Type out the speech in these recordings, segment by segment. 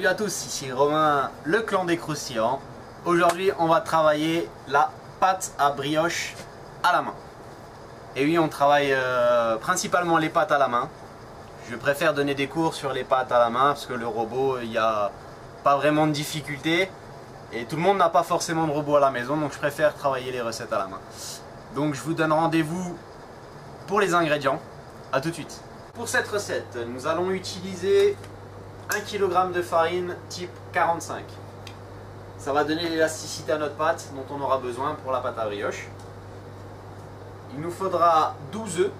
Salut à tous, ici Romain, le clan des croustillants. Aujourd'hui, on va travailler la pâte à brioche à la main. Et oui, on travaille principalement les pâtes à la main. Je préfère donner des cours sur les pâtes à la main parce que le robot, il n'y a pas vraiment de difficulté. Et tout le monde n'a pas forcément de robot à la maison, donc je préfère travailler les recettes à la main. Donc je vous donne rendez-vous pour les ingrédients. A tout de suite. Pour cette recette, nous allons utiliser 1 kg de farine type 45. Ça va donner l'élasticité à notre pâte dont on aura besoin pour la pâte à brioche. Il nous faudra 12 œufs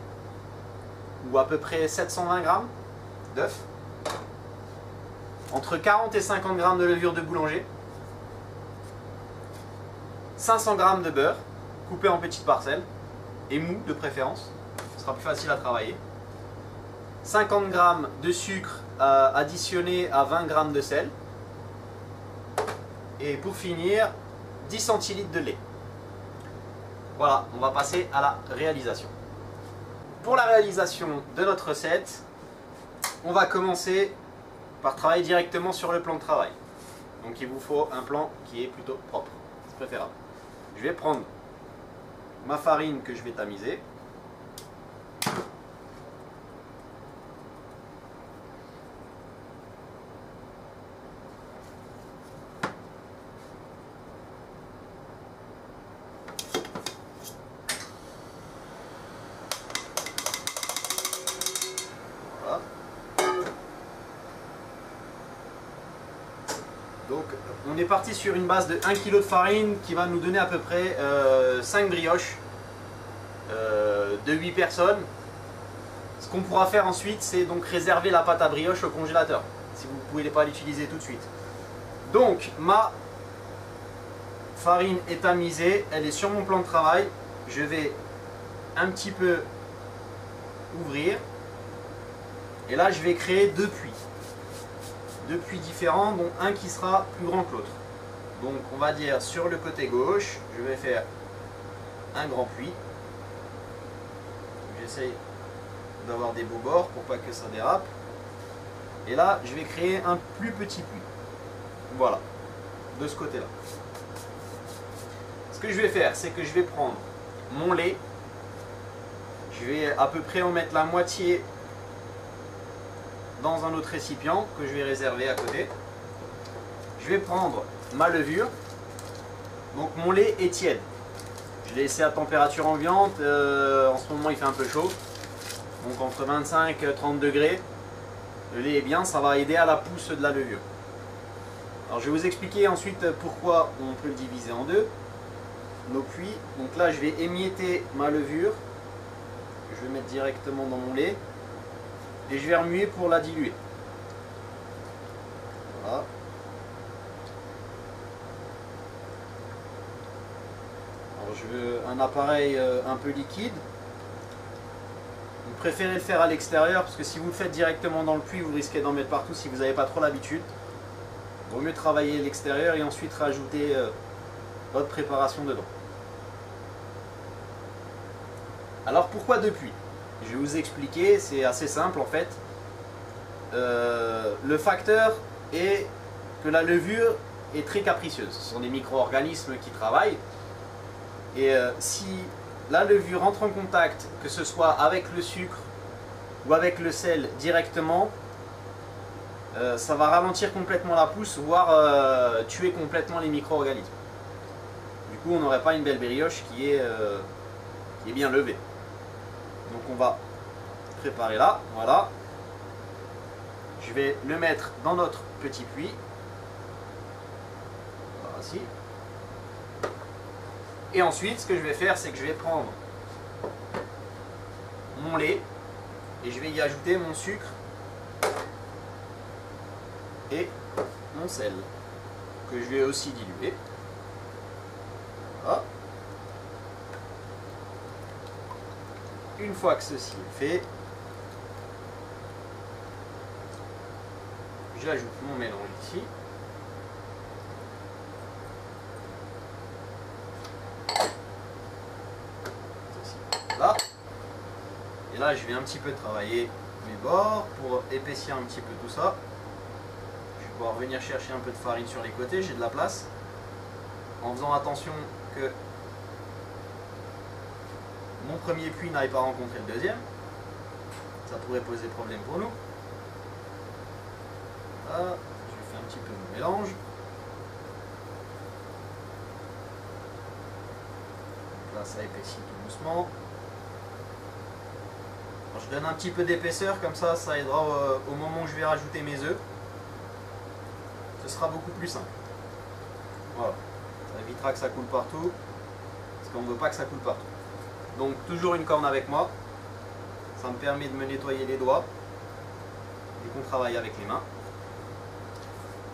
ou à peu près 720 g d'œufs. Entre 40 et 50 g de levure de boulanger. 500 g de beurre coupé en petites parcelles et mou de préférence. Ce sera plus facile à travailler. 50 g de sucre additionné à 20 g de sel. Et pour finir, 10 centilitres de lait. Voilà, on va passer à la réalisation. Pour la réalisation de notre recette, on va commencer par travailler directement sur le plan de travail. Donc il vous faut un plan qui est plutôt propre, c'est préférable. Je vais prendre ma farine que je vais tamiser. Donc on est parti sur une base de 1 kg de farine qui va nous donner à peu près 5 brioches de 8 personnes. Ce qu'on pourra faire ensuite, c'est donc réserver la pâte à brioche au congélateur, si vous ne pouvez pas l'utiliser tout de suite. Donc ma farine est tamisée, elle est sur mon plan de travail. Je vais un petit peu ouvrir et là je vais créer deux puits. Deux puits différents, dont un qui sera plus grand que l'autre. Donc on va dire sur le côté gauche, je vais faire un grand puits. J'essaye d'avoir des beaux bords pour pas que ça dérape. Et là, je vais créer un plus petit puits. Voilà, de ce côté-là. Ce que je vais faire, c'est que je vais prendre mon lait. Je vais à peu près en mettre la moitié dans un autre récipient que je vais réserver à côté. Je vais prendre ma levure. Donc mon lait est tiède. Je l'ai laissé à température ambiante. En ce moment il fait un peu chaud. Donc entre 25 et 30 degrés. Le lait est bien, ça va aider à la pousse de la levure. Alors je vais vous expliquer ensuite pourquoi on peut le diviser en deux. Nos puits. Donc là je vais émietter ma levure. Je vais mettre directement dans mon lait. Et je vais remuer pour la diluer. Voilà. Alors je veux un appareil un peu liquide. Vous préférez le faire à l'extérieur parce que si vous le faites directement dans le puits, vous risquez d'en mettre partout si vous n'avez pas trop l'habitude. Il vaut mieux travailler à l'extérieur et ensuite rajouter votre préparation dedans. Alors pourquoi deux puits ? Je vais vous expliquer, c'est assez simple en fait. Le facteur est que la levure est très capricieuse. Ce sont des micro-organismes qui travaillent. Et si la levure entre en contact, que ce soit avec le sucre ou avec le sel directement, ça va ralentir complètement la pousse, voire tuer complètement les micro-organismes. Du coup, on n'aurait pas une belle brioche qui est bien levée. Donc on va préparer là, voilà. Je vais le mettre dans notre petit puits. Voici. Et ensuite, ce que je vais faire, c'est que je vais prendre mon lait et je vais y ajouter mon sucre et mon sel, que je vais aussi diluer. Voilà. Une fois que ceci est fait, j'ajoute mon mélange ici. Ceci, là. Et là, je vais un petit peu travailler mes bords pour épaissir un petit peu tout ça. Je vais pouvoir venir chercher un peu de farine sur les côtés, j'ai de la place. En faisant attention que mon premier puits n'aille pas rencontrer le deuxième. Ça pourrait poser problème pour nous. Là, je fais un petit peu mon mélange. Donc là, ça épaissit tout doucement. Alors, je donne un petit peu d'épaisseur, comme ça aidera au moment où je vais rajouter mes œufs. Ce sera beaucoup plus simple. Voilà, ça évitera que ça coule partout, parce qu'on ne veut pas que ça coule partout. Donc toujours une corne avec moi, ça me permet de me nettoyer les doigts, et qu'on travaille avec les mains.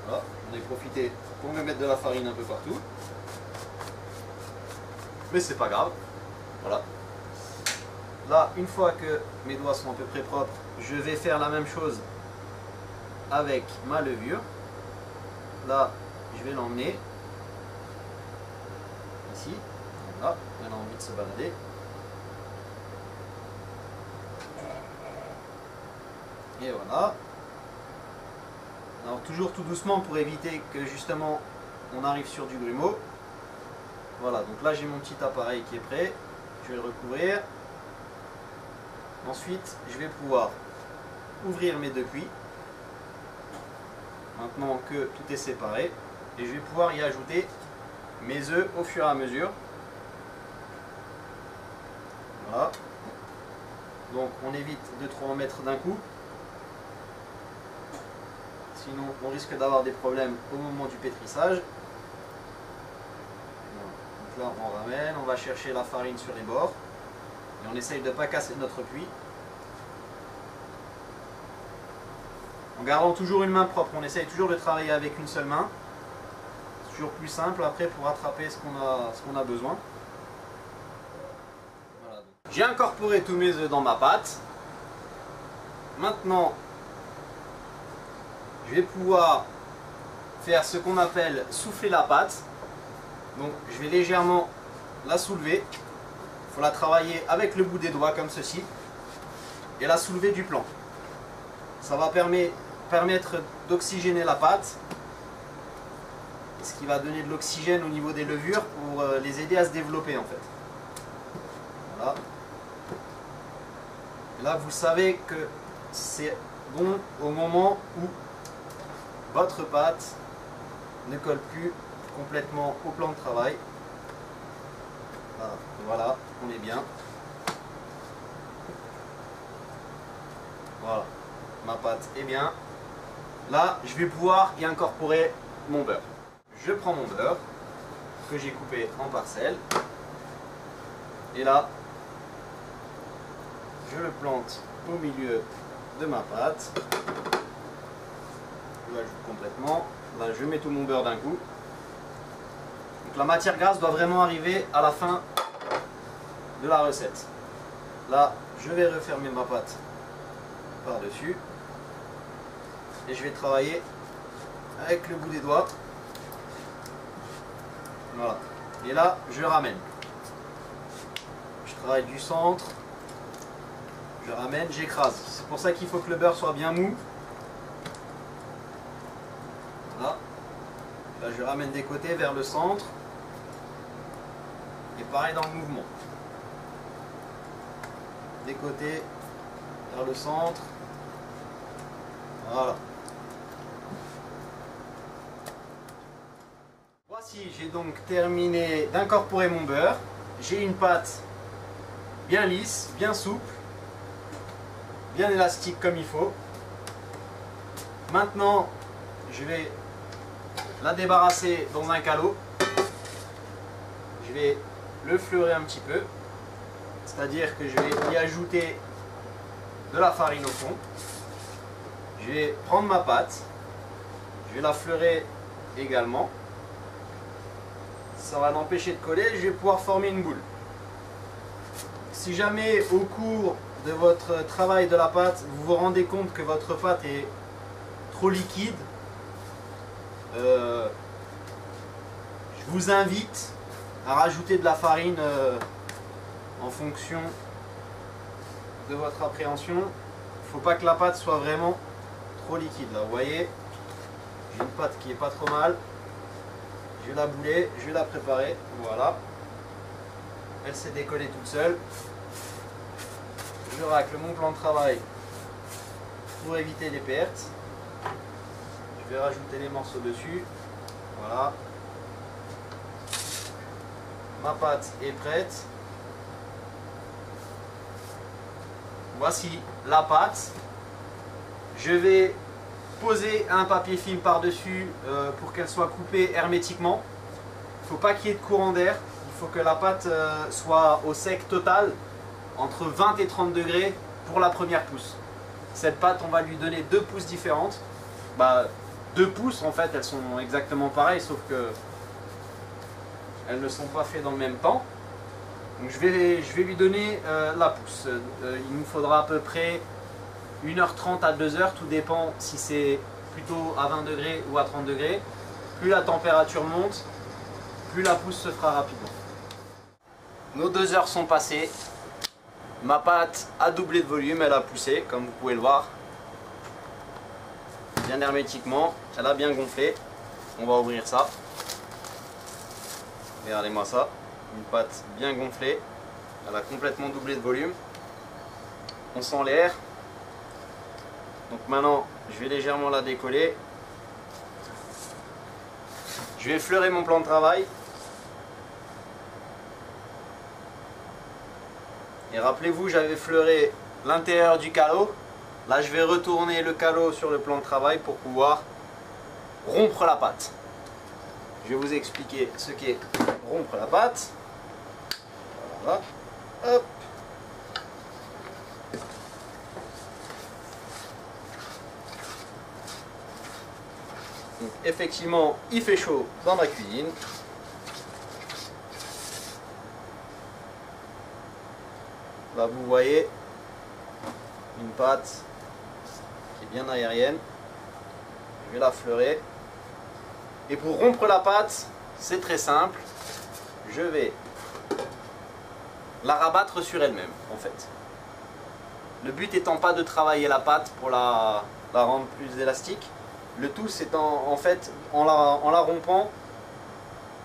Voilà, j'en ai profité pour me mettre de la farine un peu partout. Mais c'est pas grave, voilà. Là, une fois que mes doigts sont à peu près propres, je vais faire la même chose avec ma levure. Là, je vais l'emmener ici. Voilà, elle a envie de se balader. Et voilà. Alors toujours tout doucement pour éviter que justement on arrive sur du grumeau. Voilà, donc là j'ai mon petit appareil qui est prêt. Je vais le recouvrir. Ensuite, je vais pouvoir ouvrir mes deux puits. Maintenant que tout est séparé. Et je vais pouvoir y ajouter mes œufs au fur et à mesure. Voilà. Donc on évite de trop en mettre d'un coup. Sinon on risque d'avoir des problèmes au moment du pétrissage. Voilà. Donc là on ramène, on va chercher la farine sur les bords. Et on essaye de ne pas casser notre puits. En gardant toujours une main propre, on essaye toujours de travailler avec une seule main. C'est toujours plus simple après pour rattraper ce qu'on a besoin. Voilà. J'ai incorporé tous mes œufs dans ma pâte. Maintenant, je vais pouvoir faire ce qu'on appelle souffler la pâte. Donc je vais légèrement la soulever. Il faut la travailler avec le bout des doigts comme ceci. Et la soulever du plan. Ça va permettre d'oxygéner la pâte. Ce qui va donner de l'oxygène au niveau des levures pour les aider à se développer en fait. Voilà. Et là vous savez que c'est bon au moment où votre pâte ne colle plus complètement au plan de travail. Voilà, on est bien. Voilà, ma pâte est bien. Là, je vais pouvoir y incorporer mon beurre. Je prends mon beurre que j'ai coupé en parcelles. Et là, je le plante au milieu de ma pâte. Je l'ajoute complètement. Là, je mets tout mon beurre d'un coup. Donc la matière grasse doit vraiment arriver à la fin de la recette. Là, je vais refermer ma pâte par-dessus. Et je vais travailler avec le bout des doigts. Voilà. Et là, je ramène. Je travaille du centre. Je ramène, j'écrase. C'est pour ça qu'il faut que le beurre soit bien mou. Voilà. Là, je ramène des côtés vers le centre. Et pareil dans le mouvement. Des côtés vers le centre. Voilà. Voici, j'ai donc terminé d'incorporer mon beurre. J'ai une pâte bien lisse, bien souple, bien élastique comme il faut. Maintenant, je vais la débarrasser dans un calot. Je vais le fleurer un petit peu. C'est-à-dire que je vais y ajouter de la farine au fond. Je vais prendre ma pâte. Je vais la fleurer également. Ça va l'empêcher de coller. Je vais pouvoir former une boule. Si jamais au cours de votre travail de la pâte, vous vous rendez compte que votre pâte est trop liquide, je vous invite à rajouter de la farine en fonction de votre appréhension. Il ne faut pas que la pâte soit vraiment trop liquide. Là, vous voyez, J'ai une pâte qui est pas trop mal. Je vais la bouler, je vais la préparer. Voilà. Elle s'est décollée toute seule. Je racle mon plan de travail pour éviter les pertes. Je vais rajouter les morceaux dessus. Voilà. Ma pâte est prête. Voici la pâte. Je vais poser un papier film par-dessus pour qu'elle soit coupée hermétiquement. Il ne faut pas qu'il y ait de courant d'air. Il faut que la pâte soit au sec total, entre 20 et 30 degrés pour la première pousse. Cette pâte, on va lui donner 2 pousses différentes. 2 pousses, en fait, elles sont exactement pareilles, sauf que elles ne sont pas faites dans le même temps. Donc je vais lui donner la pousse. Il nous faudra à peu près 1h30 à 2h, tout dépend si c'est plutôt à 20 degrés ou à 30 degrés. Plus la température monte, plus la pousse se fera rapidement. Nos 2 heures sont passées. Ma pâte a doublé de volume, elle a poussé, comme vous pouvez le voir. Bien hermétiquement, elle a bien gonflé. On va ouvrir ça. Regardez-moi ça, une pâte bien gonflée. Elle a complètement doublé de volume. On sent l'air. Donc maintenant, je vais légèrement la décoller. Je vais effleurer mon plan de travail. Et rappelez-vous, j'avais effleuré l'intérieur du calot. Là, je vais retourner le calot sur le plan de travail pour pouvoir rompre la pâte. Je vais vous expliquer ce qu'est rompre la pâte. Voilà. Hop. Donc, effectivement, il fait chaud dans ma cuisine. Là, vous voyez une pâte qui est bien aérienne. Je vais la fleurer. Et pour rompre la pâte, c'est très simple. Je vais la rabattre sur elle-même, en fait. Le but étant pas de travailler la pâte pour la rendre plus élastique. Le tout, c'est en fait, en la rompant,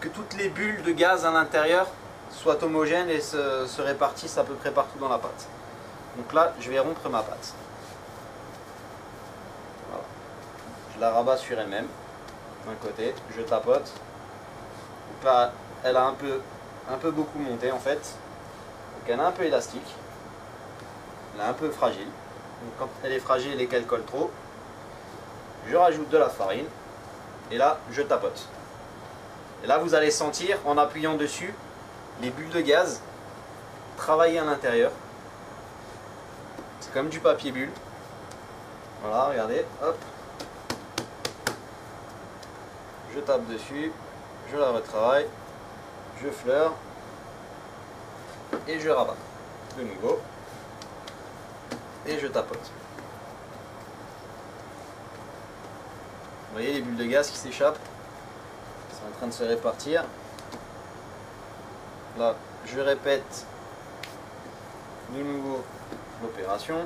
que toutes les bulles de gaz à l'intérieur soient homogènes et se répartissent à peu près partout dans la pâte. Donc là, je vais rompre ma pâte. Voilà. Je la rabats sur elle-même. D'un côté, je tapote. Donc là, elle a un peu beaucoup monté en fait. Donc elle est un peu élastique. Elle est un peu fragile. Donc quand elle est fragile et qu'elle colle trop, je rajoute de la farine. Et là, je tapote. Et là, vous allez sentir, en appuyant dessus, les bulles de gaz travailler à l'intérieur. C'est comme du papier bulle. Voilà, regardez, hop. Je tape dessus, je la retravaille, je fleure et je rabats de nouveau et je tapote. Vous voyez les bulles de gaz qui s'échappent, c'est en train de se répartir. Là, je répète de nouveau l'opération.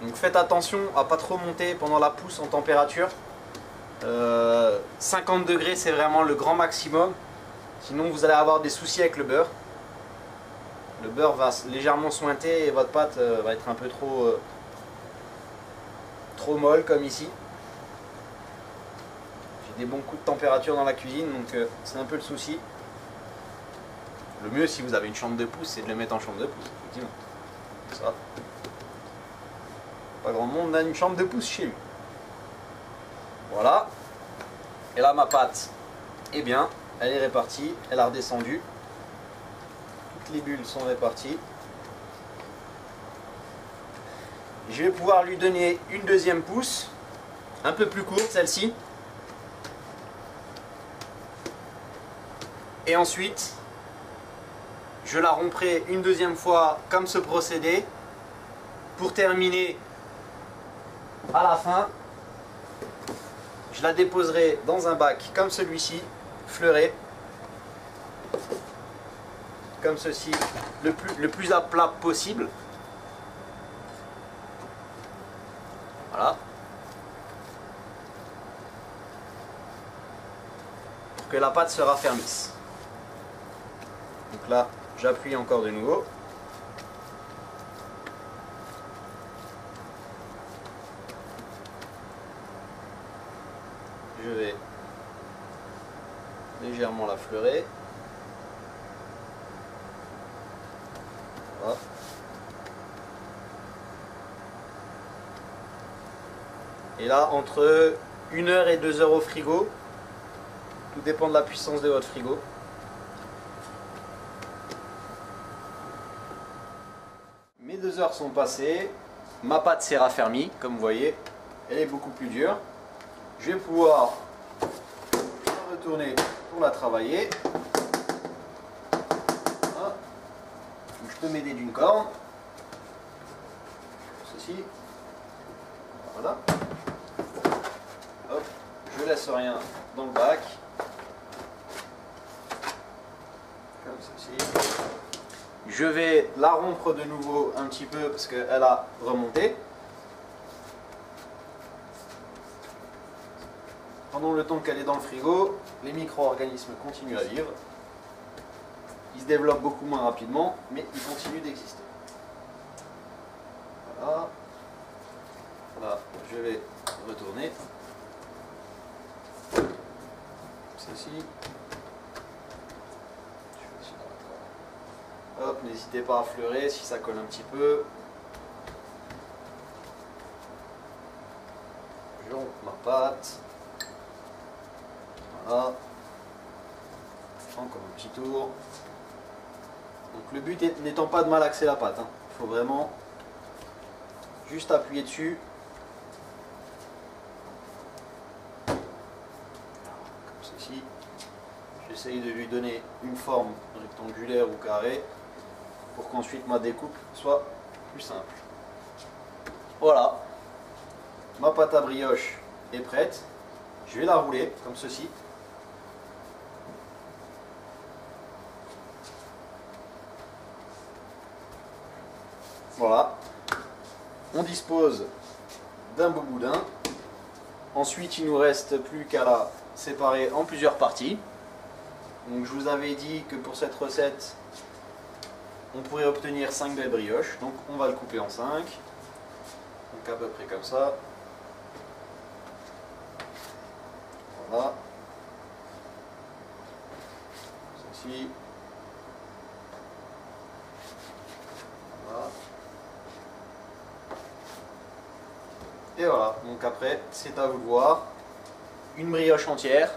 Donc faites attention à pas trop monter pendant la pousse en température. 50 degrés c'est vraiment le grand maximum. Sinon vous allez avoir des soucis avec le beurre. Le beurre va légèrement sointer et votre pâte va être un peu trop molle comme ici. J'ai des bons coups de température dans la cuisine donc c'est un peu le souci. Le mieux si vous avez une chambre de pousse c'est de le mettre en chambre de pousse, effectivement. Ça. Pas grand monde a une chambre de pouce chez lui. Voilà. Et là ma pâte, eh bien, elle est répartie, elle a redescendu. Toutes les bulles sont réparties. Je vais pouvoir lui donner une deuxième pousse, un peu plus courte celle-ci. Et ensuite, je la romprai une deuxième fois comme ce procédé pour terminer. À la fin, je la déposerai dans un bac comme celui-ci, fleuré, comme ceci, le plus à plat possible. Voilà. que la pâte se raffermisse. Donc là, j'appuie encore de nouveau. Je vais légèrement la fleurer. Voilà. Et là, entre 1 heure et 2 heures au frigo, tout dépend de la puissance de votre frigo. Mes 2 heures sont passées, ma pâte s'est raffermie, comme vous voyez, elle est beaucoup plus dure. Je vais pouvoir la retourner pour la travailler. Voilà. Donc, je peux m'aider d'une corne. Ceci. Voilà. Hop, je laisse rien dans le bac. Comme ceci. Je vais la rompre de nouveau un petit peu parce qu'elle a remonté. Pendant le temps qu'elle est dans le frigo, les micro-organismes continuent à vivre. Ils se développent beaucoup moins rapidement, mais ils continuent d'exister. Voilà. Là, je vais retourner. Ceci. Hop, n'hésitez pas à fleurer si ça colle un petit peu. Je romps ma pâte. Voilà. Encore un petit tour. Donc le but n'étant pas de malaxer la pâte. Il faut vraiment juste appuyer dessus. Comme ceci. J'essaye de lui donner une forme rectangulaire ou carrée pour qu'ensuite ma découpe soit plus simple. Voilà. Ma pâte à brioche est prête. Je vais la rouler comme ceci. Voilà. On dispose d'un beau boudin. Ensuite, il ne nous reste plus qu'à la séparer en plusieurs parties. Donc, je vous avais dit que pour cette recette, on pourrait obtenir 5 belles brioches. Donc, on va le couper en 5. Donc, à peu près comme ça. Voilà. Ceci. Voilà. Et voilà. Donc après, c'est à vous de voir. Une brioche entière.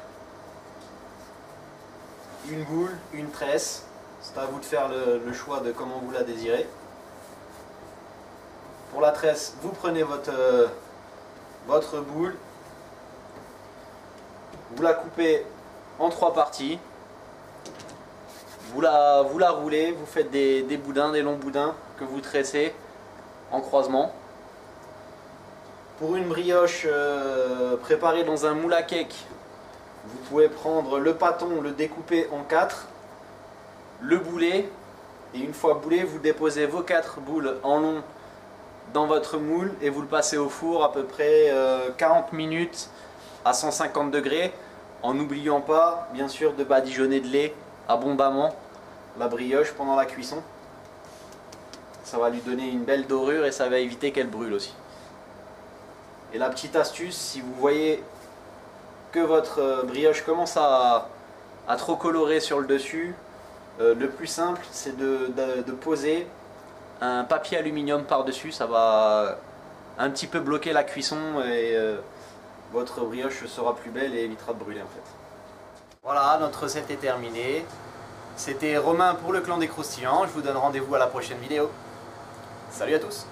Une boule, une tresse. C'est à vous de faire le choix de comment vous la désirez. Pour la tresse, vous prenez votre boule. Vous la coupez en 3 parties. Vous la roulez, vous faites des boudins, des longs boudins que vous tressez en croisement. Pour une brioche préparée dans un moule à cake, vous pouvez prendre le pâton, le découper en 4, le bouler, et une fois boulé, vous déposez vos 4 boules en long dans votre moule et vous le passez au four à peu près 40 minutes à 150 degrés, en n'oubliant pas, bien sûr, de badigeonner de lait abondamment la brioche pendant la cuisson. Ça va lui donner une belle dorure et ça va éviter qu'elle brûle aussi. Et la petite astuce, si vous voyez que votre brioche commence à trop colorer sur le dessus, le plus simple c'est de poser un papier aluminium par dessus. Ça va un petit peu bloquer la cuisson et votre brioche sera plus belle et évitera de brûler en fait. Voilà, notre recette est terminée. C'était Romain pour le Clan des Croustillants. Je vous donne rendez-vous à la prochaine vidéo. Salut à tous!